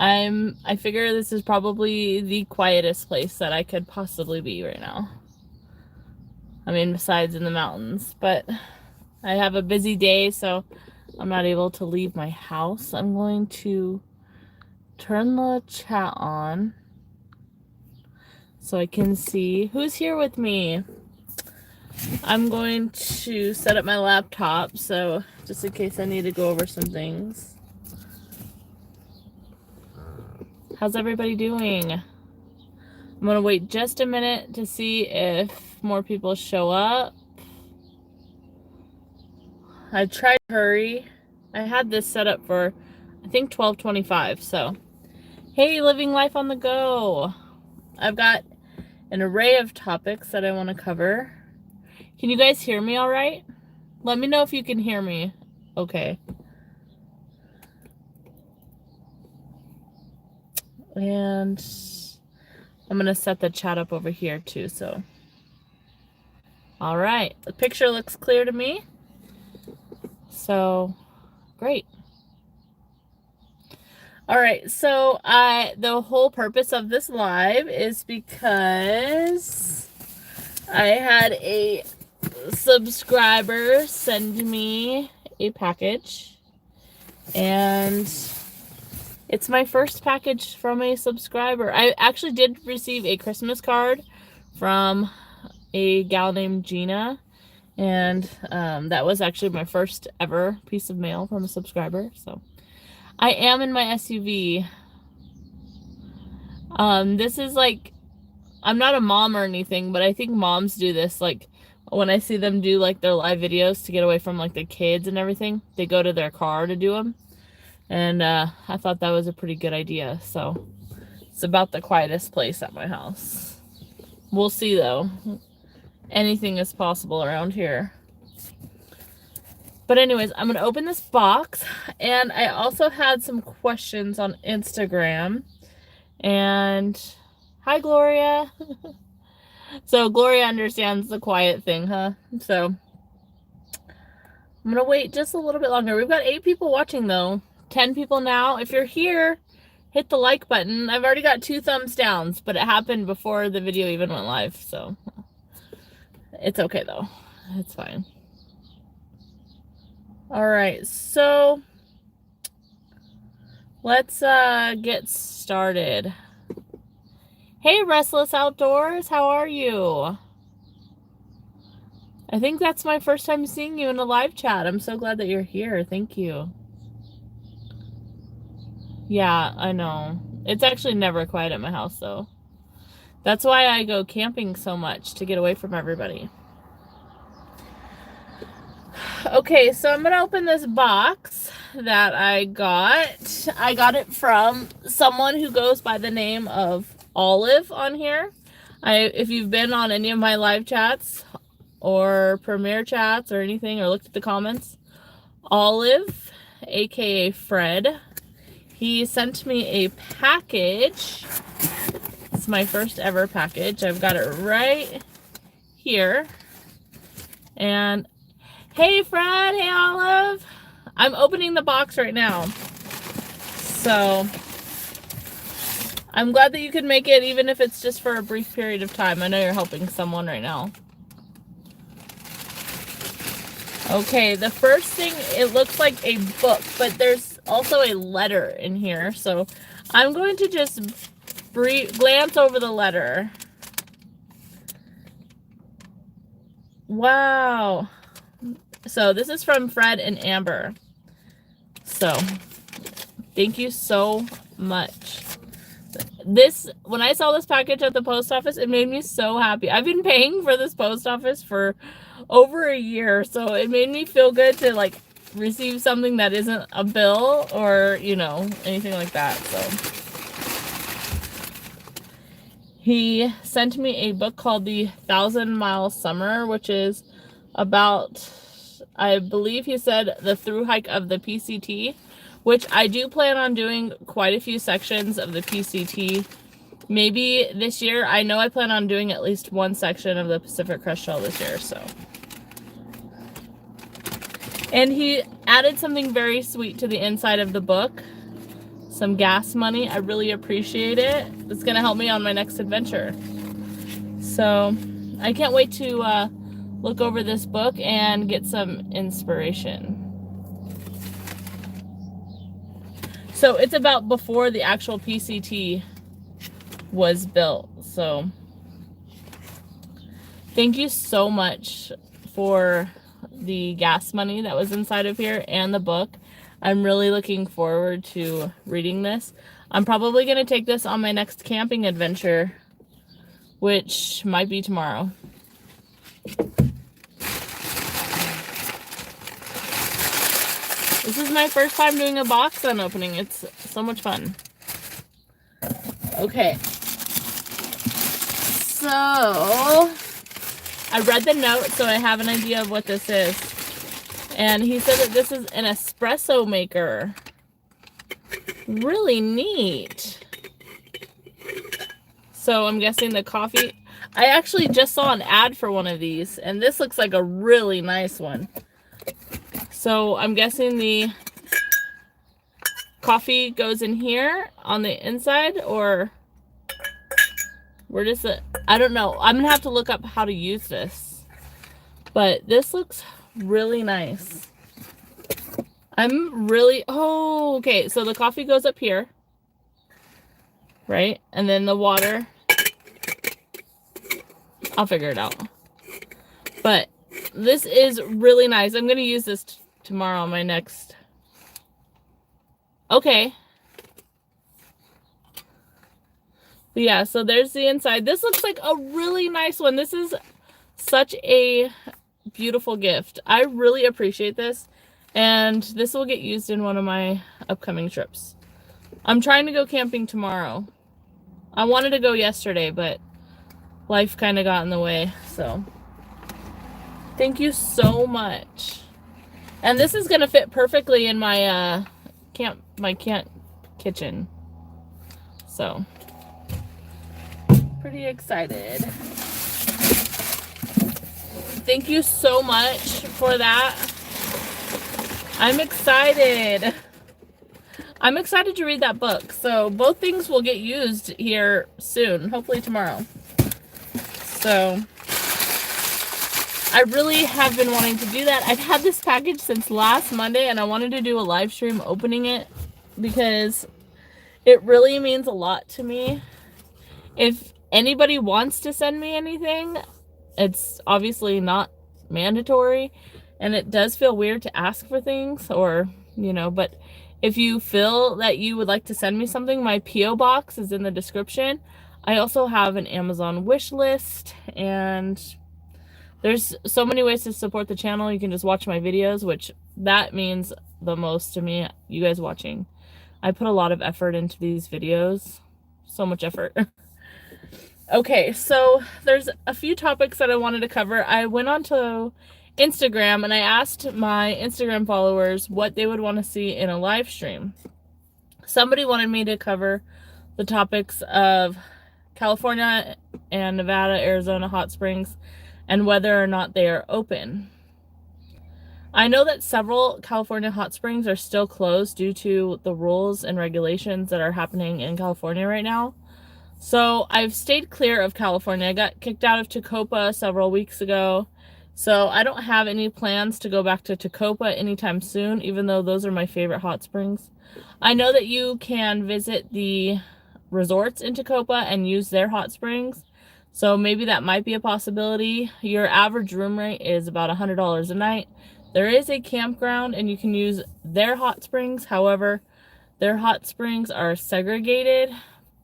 I figure this is probably the quietest place that I could possibly be right now. I mean, besides in the mountains, but I have a busy day, so I'm not able to leave my house. I'm going to turn the chat on so I can see who's here with me. I'm going to set up my laptop, so just in case I need to go over some things. How's everybody doing? I'm going to wait just a minute to see if more people show up. I tried to hurry. I had this set up for, I think, 12:25, so. Hey, living life on the go. I've got an array of topics that I want to cover. Can you guys hear me all right? Let me know if you can hear me. Okay. And I'm going to set the chat up over here too, so. All right. The picture looks clear to me. So, great. All right, so the whole purpose of this live is because I had a subscriber send me a package, and it's my first package from a subscriber. I actually did receive a Christmas card from a gal named Gina, and that was actually my first ever piece of mail from a subscriber, so. I am in my SUV. This is like, I'm not a mom or anything, but I think moms do this. Like, when I see them do like their live videos to get away from like the kids and everything, they go to their car to do them. And I thought that was a pretty good idea. So it's about the quietest place at my house. We'll see though. Anything is possible around here. But anyways, I'm going to open this box, and I also had some questions on Instagram, and hi, Gloria. So Gloria understands the quiet thing, huh? So I'm going to wait just a little bit longer. We've got 8 people watching, though. 10 people now. If you're here, hit the like button. I've already got 2 thumbs downs, but it happened before the video even went live, so it's okay, though. It's fine. All right, so let's get started. Hey, Restless Outdoors, how are you? I think that's my first time seeing you in a live chat. I'm so glad that you're here. Thank you. Yeah, I know. It's actually never quiet at my house, though. That's why I go camping so much, to get away from everybody. Okay, so I'm going to open this box that I got. I got it from someone who goes by the name of Olive on here. If you've been on any of my live chats or premiere chats or anything, or looked at the comments, Olive, aka Fred, he sent me a package. It's my first ever package. I've got it right here. And hey, Fred. Hey, Olive. I'm opening the box right now. So I'm glad that you could make it, even if it's just for a brief period of time. I know you're helping someone right now. Okay, the first thing, it looks like a book, but there's also a letter in here. So I'm going to just glance over the letter. Wow. So this is from Fred and Amber. So thank you so much. When I saw this package at the post office, it made me so happy. I've been paying for this post office for over a year, so it made me feel good to like receive something that isn't a bill or, you know, anything like that. So he sent me a book called The 1,000-Mile Summer, which is about, I believe he said, the through hike of the PCT, which I do plan on doing quite a few sections of the PCT. Maybe this year. I know I plan on doing at least one section of the Pacific Crest Trail this year, so. And he added something very sweet to the inside of the book. some gas money. I really appreciate it. It's gonna help me on my next adventure. So I can't wait to look over this book and get some inspiration. So it's about before the actual PCT was built. So thank you so much for the gas money that was inside of here and the book. I'm really looking forward to reading this. I'm probably going to take this on my next camping adventure, which might be tomorrow. This is my first time doing a box unopening. It's so much fun. Okay. So, I read the note, so I have an idea of what this is. And he said that this is an espresso maker. Really neat. So, I'm guessing the coffee... I actually just saw an ad for one of these, and this looks like a really nice one. So I'm guessing the coffee goes in here on the inside, or where does it? I don't know. I'm gonna have to look up how to use this. But this looks really nice. Oh, okay. So the coffee goes up here, right? And then the water, I'll figure it out. But this is really nice. I'm gonna use this tomorrow on my next. Okay. But yeah, so there's the inside. This looks like a really nice one. This is such a beautiful gift. I really appreciate this. And this will get used in one of my upcoming trips. I'm trying to go camping tomorrow. I wanted to go yesterday, but life kind of got in the way, so thank you so much. And this is gonna fit perfectly in my camp kitchen. So pretty excited. Thank you so much for that. I'm excited. I'm excited to read that book. So both things will get used here soon, hopefully tomorrow. So I really have been wanting to do that. I've had this package since last Monday, and I wanted to do a live stream opening it because it really means a lot to me. If anybody wants to send me anything, it's obviously not mandatory, and it does feel weird to ask for things, or, you know, but if you feel that you would like to send me something, my P.O. box is in the description. I also have an Amazon wish list, and there's so many ways to support the channel. You can just watch my videos, which that means the most to me, you guys watching. I put a lot of effort into these videos. So much effort. Okay, so there's a few topics that I wanted to cover. I went onto Instagram and I asked my Instagram followers what they would want to see in a live stream. Somebody wanted me to cover the topics of California and Nevada, Arizona hot springs, and whether or not they are open. I know that several California hot springs are still closed due to the rules and regulations that are happening in California right now. So I've stayed clear of California. I got kicked out of Tecopa several weeks ago. So I don't have any plans to go back to Tecopa anytime soon, even though those are my favorite hot springs. I know that you can visit the resorts in Tecopa and use their hot springs. So maybe that might be a possibility. Your average room rate is about $100 a night. There is a campground and you can use their hot springs. However, their hot springs are segregated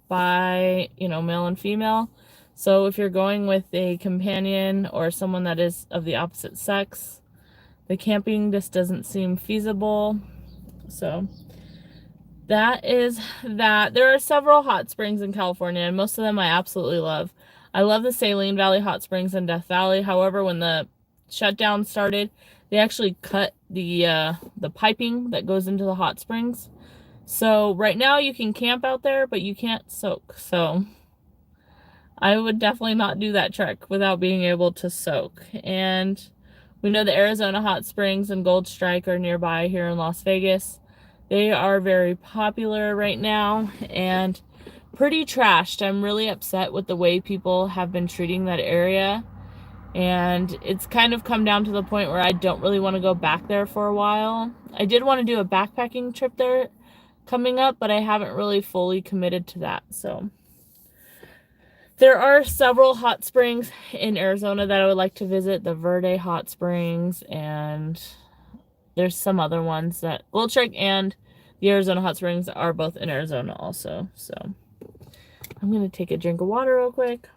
by, you know, male and female. So if you're going with a companion or someone that is of the opposite sex, the camping just doesn't seem feasible. So that is that. There are several hot springs in California, and most of them I absolutely love. I love the Saline Valley hot springs in Death Valley. However, when the shutdown started, they actually cut the piping that goes into the hot springs. So right now you can camp out there, but you can't soak. So I would definitely not do that trek without being able to soak. And we know the Arizona hot springs and Gold Strike are nearby here in Las Vegas. They are very popular right now and pretty trashed. I'm really upset with the way people have been treating that area. And it's kind of come down to the point where I don't really want to go back there for a while. I did want to do a backpacking trip there coming up, but I haven't really fully committed to that. So there are several hot springs in Arizona that I would like to visit. The Verde Hot Springs, and there's some other ones that Gold Strike and the Arizona Hot Springs are both in Arizona also. So I'm going to take a drink of water real quick.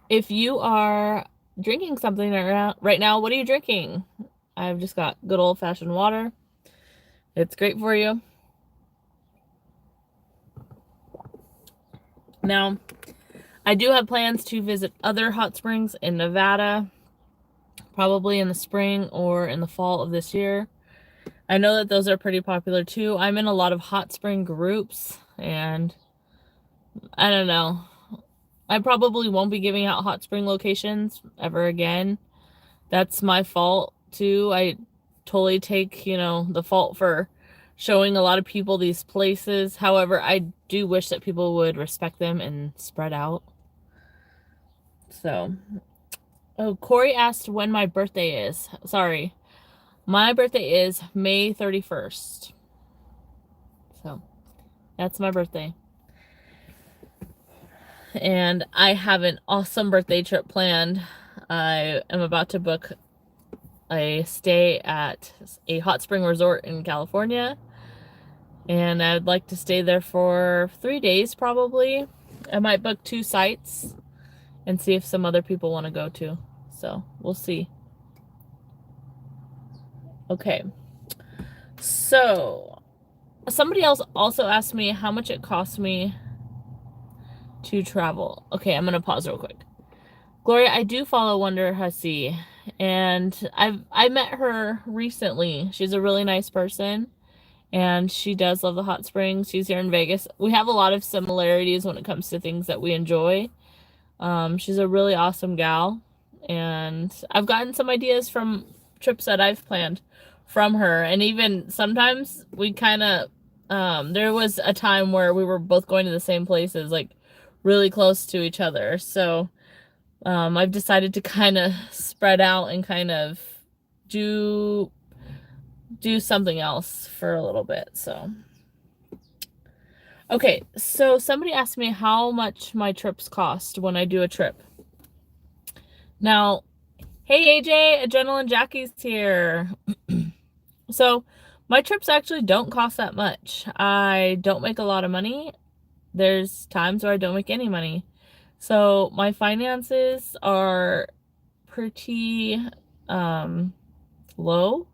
If you are drinking something right now, what are you drinking? I've just got good old-fashioned water. It's great for you. Now, I do have plans to visit other hot springs in Nevada, probably in the spring or in the fall of this year. I know that those are pretty popular too. I'm in a lot of hot spring groups, and I don't know. I probably won't be giving out hot spring locations ever again. That's my fault too. I totally take, the fault for showing a lot of people these places. However, I do wish that people would respect them and spread out. So, oh, Corey asked when my birthday is. Sorry. My birthday is May 31st. So, that's my birthday. And I have an awesome birthday trip planned. I am about to book a stay at a hot spring resort in California. And I'd like to stay there for 3 days probably. I might book 2 sites and see if some other people want to go too. So, we'll see. Okay. So, somebody else also asked me how much it cost me to travel. Okay, I'm going to pause real quick. Gloria, I do follow Wonder Hussey, and I met her recently. She's a really nice person, and she does love the hot springs. She's here in Vegas. We have a lot of similarities when it comes to things that we enjoy. She's a really awesome gal, and I've gotten some ideas from trips that I've planned from her, and even sometimes we kind of, there was a time where we were both going to the same places, like really close to each other. So I've decided to kind of spread out and kind of do something else for a little bit. So okay, so somebody asked me how much my trips cost when I do a trip. Now, hey AJ, Adrenaline Jackie's here. So my trips actually don't cost that much. I don't make a lot of money. There's times where I don't make any money. So my finances are pretty low.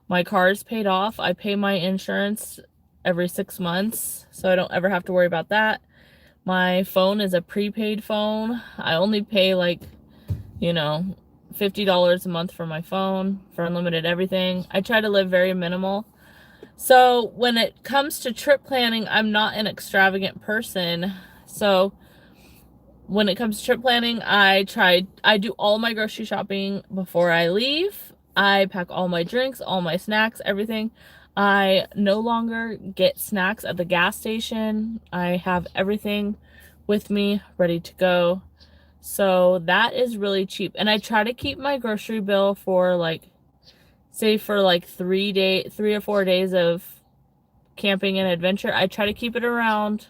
My car's paid off. I pay my insurance every 6 months, so I don't ever have to worry about that. My phone is a prepaid phone. I only pay like, $50 a month for my phone, for unlimited everything. I try to live very minimal. So when it comes to trip planning, I'm not an extravagant person. So when it comes to trip planning, I do all my grocery shopping before I leave. I pack all my drinks, all my snacks, everything. I no longer get snacks at the gas station. I have everything with me ready to go. So that is really cheap. And I try to keep my grocery bill for say for 3 or 4 days of camping and adventure. I try to keep it around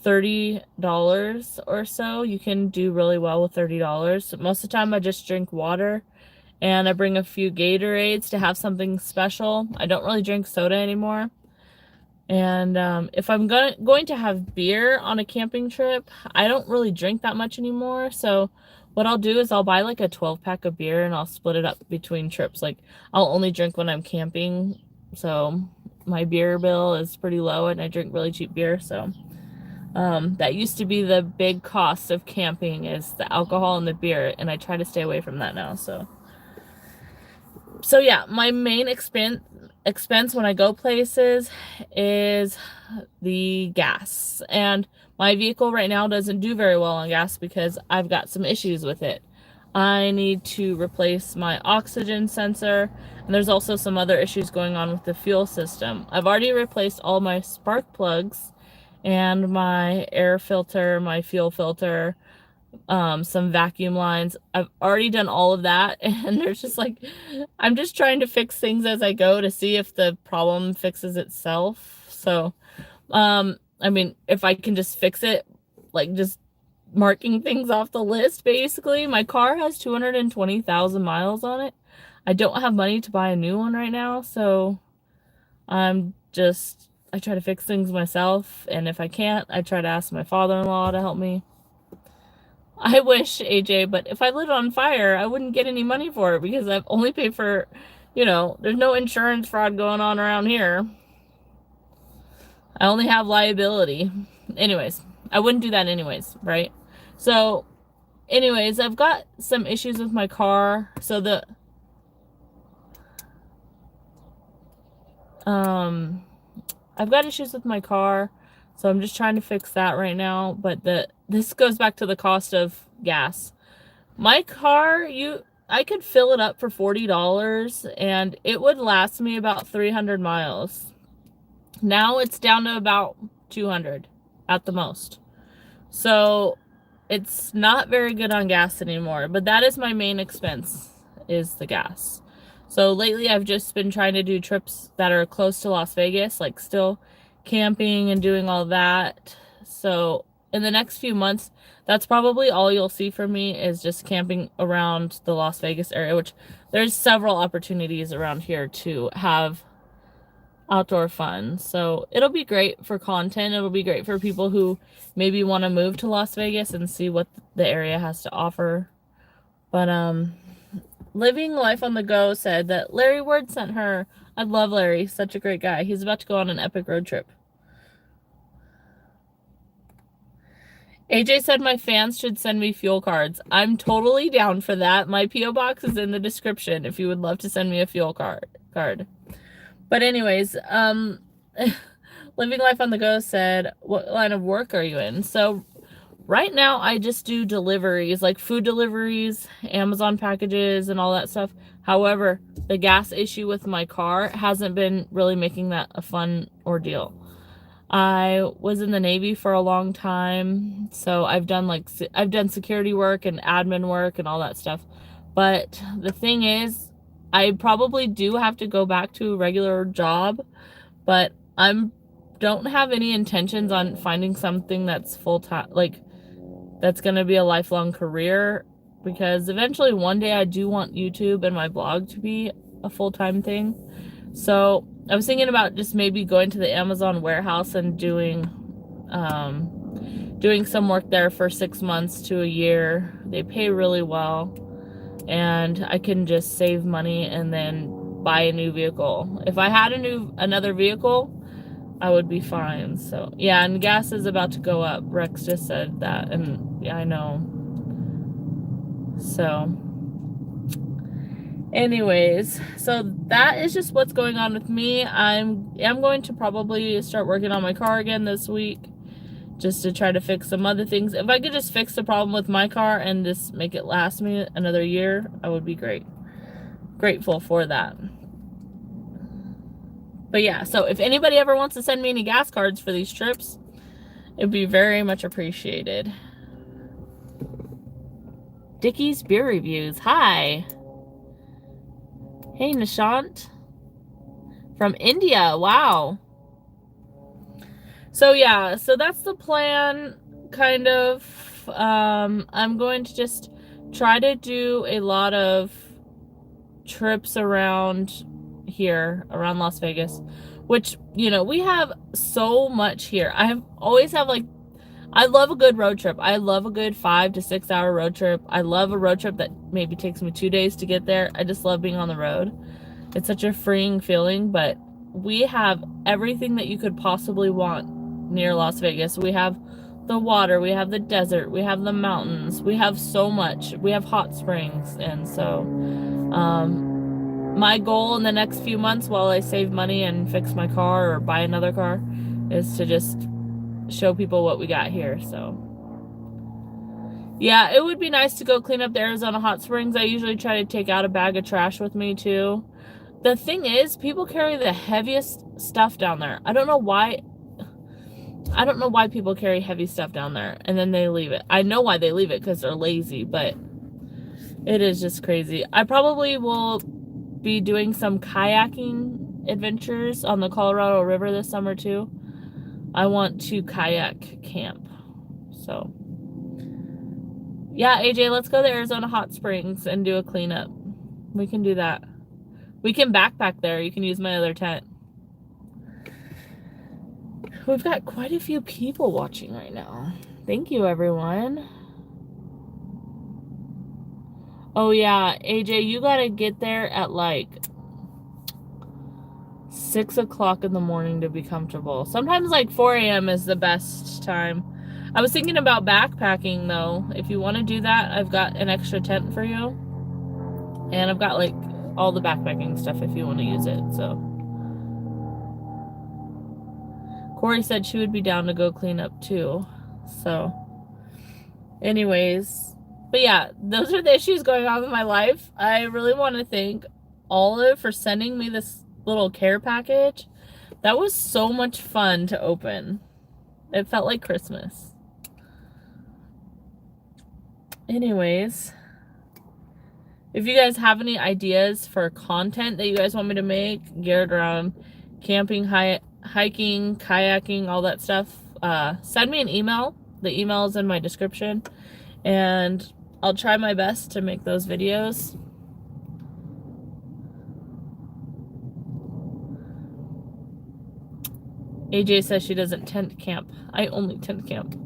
$30 or so. You can do really well with $30. Most of the time I just drink water, and I bring a few Gatorades to have something special. I don't really drink soda anymore. And if I'm going to have beer on a camping trip, I don't really drink that much anymore. So what I'll do is I'll buy like a 12-pack of beer, and I'll split it up between trips. Like, I'll only drink when I'm camping. So my beer bill is pretty low, and I drink really cheap beer. So that used to be the big cost of camping, is the alcohol and the beer, and I try to stay away from that now. So yeah, my main expense when I go places is the gas. And my vehicle right now doesn't do very well on gas because I've got some issues with it. I need to replace my oxygen sensor, and there's also some other issues going on with the fuel system. I've already replaced all my spark plugs and my air filter, my fuel filter, some vacuum lines. I've already done all of that, and there's just like, I'm just trying to fix things as I go to see if the problem fixes itself. So, I mean, if I can just fix it, like just marking things off the list, basically. My car has 220,000 miles on it. I don't have money to buy a new one right now, so I try to fix things myself, and if I can't, I try to ask my father-in-law to help me. I wish, AJ, but if I lit on fire, I wouldn't get any money for it because I've only paid for, there's no insurance fraud going on around here. I only have liability. Anyways, I wouldn't do that anyways, right? So, anyways, I've got some issues with my car. So I've got issues with my car, so I'm just trying to fix that right now. But this goes back to the cost of gas. My car, I could fill it up for $40 and it would last me about 300 miles. Now it's down to about 200 at the most. So it's not very good on gas anymore, but that is my main expense, is the gas. So lately I've just been trying to do trips that are close to Las Vegas, like still camping and doing all that. So in the next few months, that's probably all you'll see from me, is just camping around the Las Vegas area, which there's several opportunities around here to have outdoor fun. So it'll be great for content. It'll be great for people who maybe want to move to Las Vegas and see what the area has to offer. But Living Life on the Go said that Larry Ward sent her. I love Larry. Such a great guy. He's about to go on an epic road trip. AJ said my fans should send me fuel cards. I'm totally down for that. My P.O. box is in the description if you would love to send me a fuel card. But anyways, Living Life on the Go said, what line of work are you in? So right now I just do deliveries, like food deliveries, Amazon packages, and all that stuff. However, the gas issue with my car hasn't been really making that a fun ordeal. I was in the Navy for a long time, so I've done security work and admin work and all that stuff. But the thing is, I probably do have to go back to a regular job, but don't have any intentions on finding something that's full-time, like that's going to be a lifelong career, because eventually one day I do want YouTube and my blog to be a full-time thing. So I was thinking about just maybe going to the Amazon warehouse and doing some work there for 6 months to a year. They pay really well, and I can just save money and then buy a new vehicle. If I had another vehicle, I would be fine. So yeah, and gas is about to go up. Rex just said that, and yeah, I know. So anyways, so that is just what's going on with me. I'm going to probably start working on my car again this week, just to try to fix some other things. If I could just fix the problem with my car and just make it last me another year, I would be grateful for that. But yeah, so if anybody ever wants to send me any gas cards for these trips, it'd be very much appreciated. Dickie's Beer Reviews. Hi. Hey, Nishant. From India. Wow. So yeah, so that's the plan, kind of. I'm going to just try to do a lot of trips around here, around Las Vegas, which, we have so much here. I love a good road trip. I love a good 5 to 6 hour road trip. I love a road trip that maybe takes me 2 days to get there. I just love being on the road. It's such a freeing feeling, but we have everything that you could possibly want near Las Vegas. We have the water, we have the desert, we have the mountains, we have so much. We have hot springs, and so my goal in the next few months, while I save money and fix my car or buy another car, is to just show people what we got here. So Yeah, it would be nice to go clean up the Arizona hot springs. I usually try to take out a bag of trash with me too. The thing is, people carry the heaviest stuff down there. I don't know why. I don't know why people carry heavy stuff down there and then they leave it. I know why they leave it, because they're lazy, but it is just crazy. I probably will be doing some kayaking adventures on the Colorado River this summer too. I want to kayak camp. So, yeah, AJ, let's go to Arizona Hot Springs and do a cleanup. We can do that. We can backpack there. You can use my other tent. We've got quite a few people watching right now. Thank you, everyone. Oh, yeah, AJ, you gotta get there at like 6 o'clock in the morning to be comfortable. Sometimes like 4 a.m. is the best time. I was thinking about backpacking though. If you want to do that, I've got an extra tent for you. And I've got like all the backpacking stuff if you want to use it. So Corey said she would be down to go clean up too. So anyways, but yeah, those are the issues going on in my life. I really want to thank Olive for sending me this little care package. That was so much fun to open. It felt like Christmas. Anyways, if you guys have any ideas for content that you guys want me to make geared around camping, hiking, kayaking, all that stuff, send me an email. The email is in my description, and I'll try my best to make those videos. AJ says she doesn't tent camp. I only tent camp.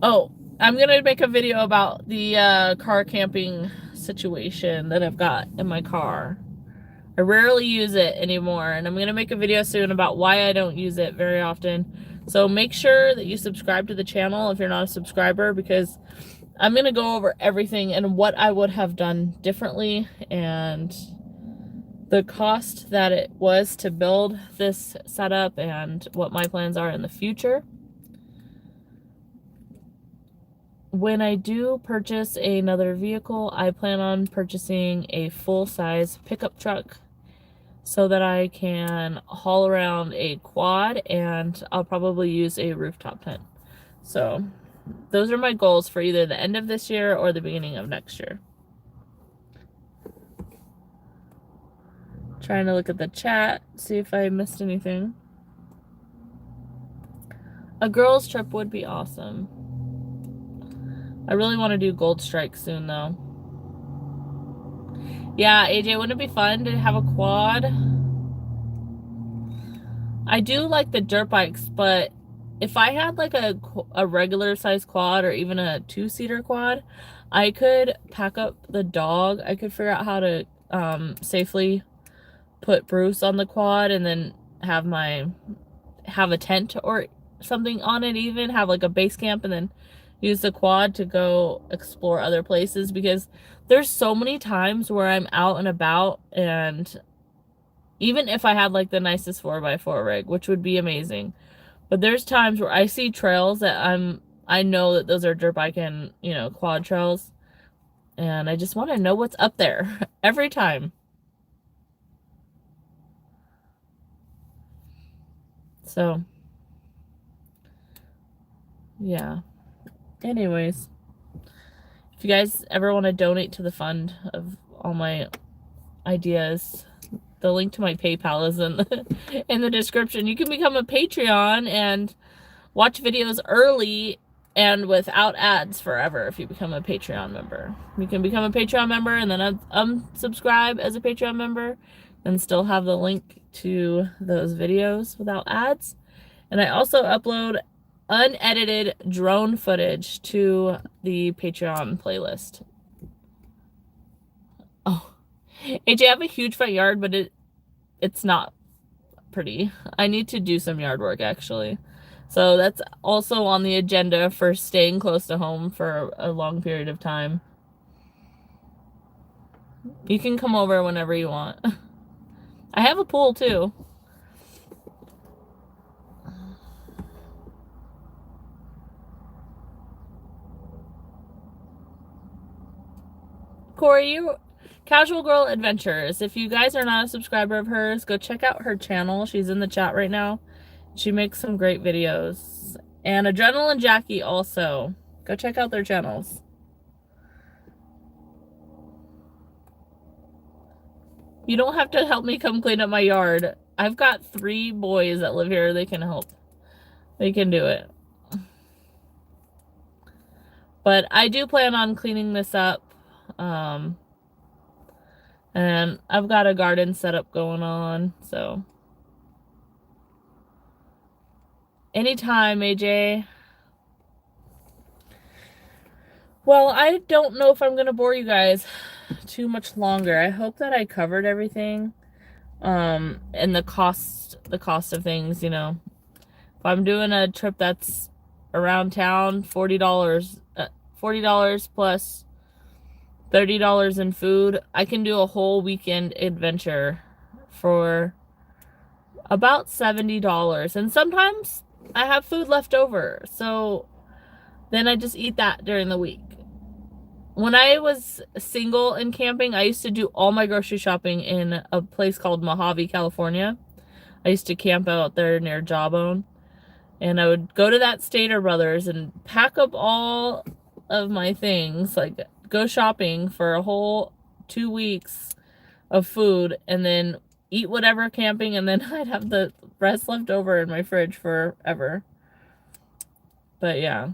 Oh, I'm gonna make a video about the car camping situation that I've got in my car. I rarely use it anymore, and I'm gonna make a video soon about why I don't use it very often. So make sure that you subscribe to the channel if you're not a subscriber, because I'm gonna go over everything and what I would have done differently and the cost that it was to build this setup and what my plans are in the future. When I do purchase another vehicle, I plan on purchasing a full-size pickup truck so that I can haul around a quad, and I'll probably use a rooftop tent. So those are my goals for either the end of this year or the beginning of next year. Trying to look at the chat, see if I missed anything. A girls trip would be awesome. I really want to do Gold Strike soon though. Yeah, AJ, wouldn't it be fun to have a quad? I do like the dirt bikes, but if I had like a regular size quad or even a 2-seater quad, I could pack up the dog. I could figure out how to safely put Bruce on the quad and then have a tent or something on it, even have like a base camp, and then use the quad to go explore other places, because there's so many times where I'm out and about, and even if I had like the nicest 4x4 rig, which would be amazing, but there's times where I see trails that I know that those are dirt bike and, you know, quad trails, and I just want to know what's up there every time. So yeah, anyways, if you guys ever want to donate to the fund of all my ideas, the link to my PayPal is in the description. You can become a Patreon and watch videos early and without ads forever if you become a Patreon member. You can become a Patreon member and then unsubscribe as a Patreon member and still have the link to those videos without ads. And I also upload unedited drone footage to the Patreon playlist. Oh, AJ, I have a huge front yard, but it's not pretty. I need to do some yard work actually. So that's also on the agenda for staying close to home for a long period of time. You can come over whenever you want. I have a pool too. Corey, Casual Girl Adventures. If you guys are not a subscriber of hers, go check out her channel. She's in the chat right now. She makes some great videos. And Adrenaline Jackie also. Go check out their channels. You don't have to help me come clean up my yard. I've got 3 boys that live here. They can help. They can do it. But I do plan on cleaning this up. And I've got a garden setup going on, so. Anytime, AJ. Well, I don't know if I'm going to bore you guys too much longer. I hope that I covered everything. And the cost of things, you know. If I'm doing a trip that's around town, $40 plus $30 in food, I can do a whole weekend adventure for about $70. And sometimes I have food left over, so then I just eat that during the week. When I was single and camping, I used to do all my grocery shopping in a place called Mojave, California. I used to camp out there near Jawbone. And I would go to that Stater Brothers and pack up all of my things, like go shopping for a whole 2 weeks of food, and then eat whatever camping, and then I'd have the rest left over in my fridge forever. But yeah.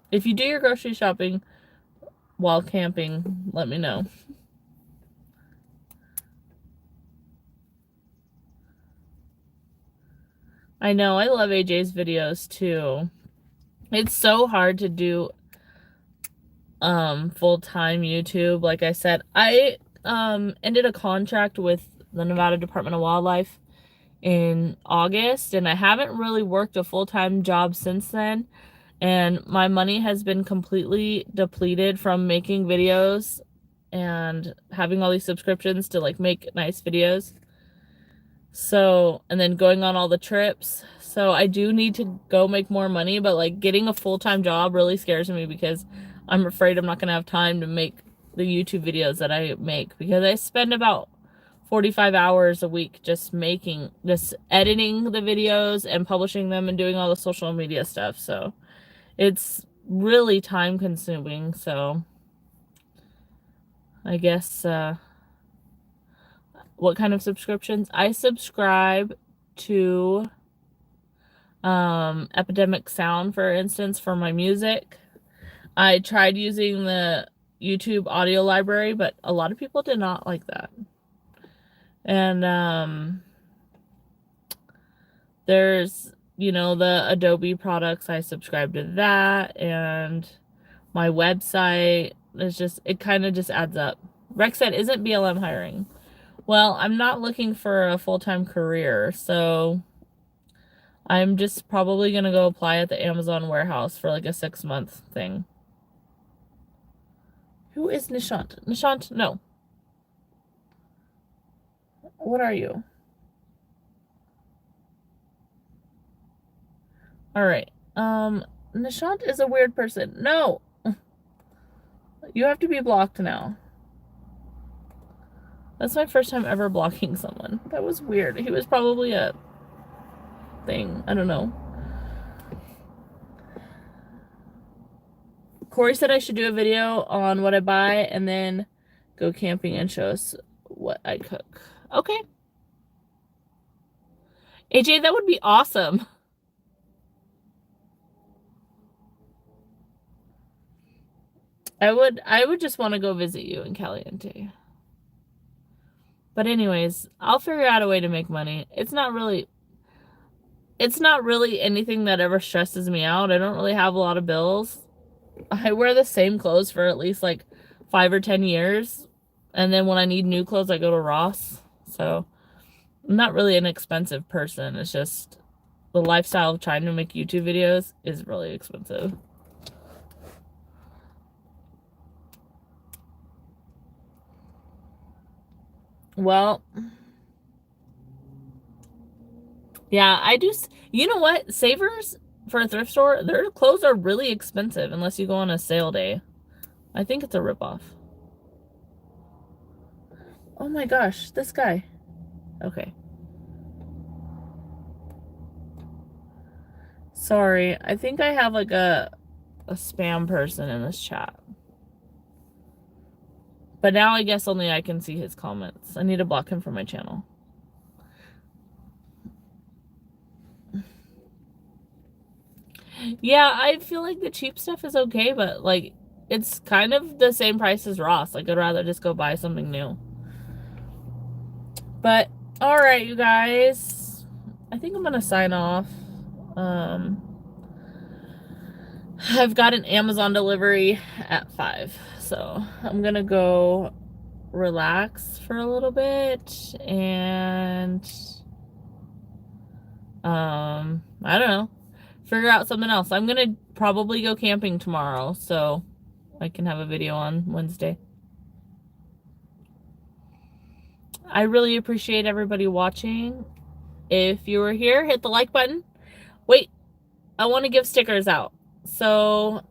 If you do your grocery shopping while camping, let me know. I know, I love AJ's videos too. It's so hard to do full-time YouTube. Like I said, I ended a contract with the Nevada Department of Wildlife in August, and I haven't really worked a full-time job since then. And my money has been completely depleted from making videos and having all these subscriptions to like make nice videos. So, and then going on all the trips. So I do need to go make more money, but like getting a full-time job really scares me because I'm afraid I'm not going to have time to make the YouTube videos that I make, because I spend about 45 hours a week just editing the videos and publishing them and doing all the social media stuff. So it's really time consuming. So I guess, what kind of subscriptions? I subscribe to Epidemic Sound, for instance, for my music. I tried using the YouTube audio library, but a lot of people did not like that. And there's, you know, the Adobe products. I subscribe to that, and my website is just, it kind of just adds up. Rex said, isn't BLM hiring? Well, I'm not looking for a full-time career, so I'm just probably going to go apply at the Amazon warehouse for like a 6-month thing. Who is Nishant? Nishant, no. What are you? All right. Nishant is a weird person. No. You have to be blocked now. That's my first time ever blocking someone. That was weird. He was probably a thing. I don't know. Corey said I should do a video on what I buy and then go camping and show us what I cook. Okay. AJ, that would be awesome. I would just want to go visit you in Caliente. But anyways, I'll figure out a way to make money. It's not really anything that ever stresses me out. I don't really have a lot of bills. I wear the same clothes for at least like 5 or 10 years. And then when I need new clothes, I go to Ross. So I'm not really an expensive person. It's just the lifestyle of trying to make YouTube videos is really expensive. Well, yeah, I do. You know what? Savers for a thrift store, their clothes are really expensive unless you go on a sale day. I think it's a ripoff. Oh my gosh, this guy. Okay. Sorry, I think I have like a spam person in this chat. But now I guess only I can see his comments. I need to block him from my channel. Yeah, I feel like the cheap stuff is okay, but like it's kind of the same price as Ross. Like I'd rather just go buy something new. But all right, you guys. I think I'm gonna sign off. I've got an Amazon delivery at 5, so I'm gonna go relax for a little bit and I don't know, figure out something else. I'm gonna probably go camping tomorrow, so I can have a video on Wednesday. I really appreciate everybody watching. If you were here, hit the like button. Wait, I want to give stickers out. So,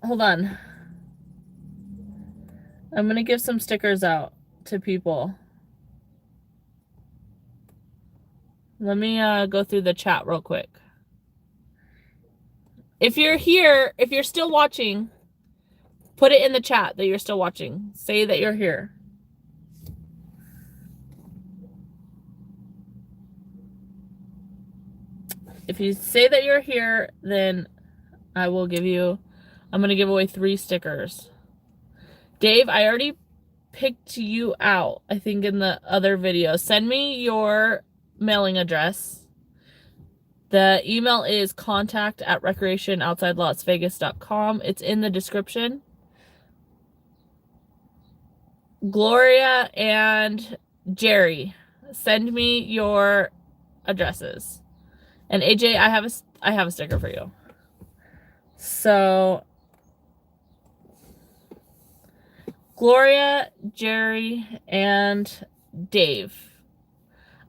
hold on. I'm going to give some stickers out to people. Let me go through the chat real quick. If you're here, if you're still watching, put it in the chat that you're still watching. Say that you're here. If you say that you're here, then I will give you, I'm going to give away 3 stickers. Dave, I already picked you out, I think, in the other video. Send me your mailing address. The email is contact@recreationoutsidelasvegas.com. It's in the description. Gloria and Jerry, send me your addresses. And AJ, I have a sticker for you. So Gloria, Jerry, and Dave.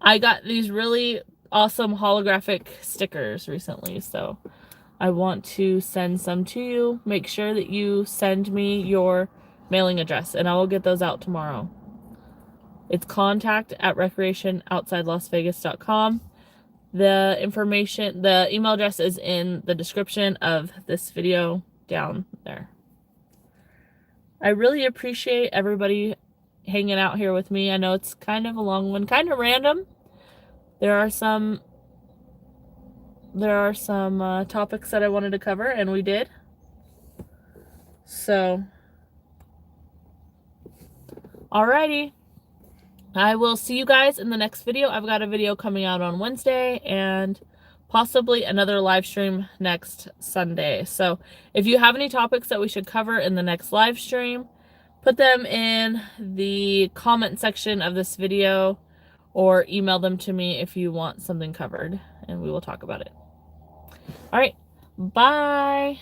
I got these really awesome holographic stickers recently, so I want to send some to you. Make sure that you send me your mailing address, and I will get those out tomorrow. It's contact@recreationoutsidelasvegas.com. The information, the email address is in the description of this video down there. I really appreciate everybody hanging out here with me. I know it's kind of a long one, kind of random. There are some topics that I wanted to cover, and we did. So, alrighty. I will see you guys in the next video. I've got a video coming out on Wednesday and possibly another live stream next Sunday. So if you have any topics that we should cover in the next live stream, put them in the comment section of this video or email them to me if you want something covered, and we will talk about it. All right, bye.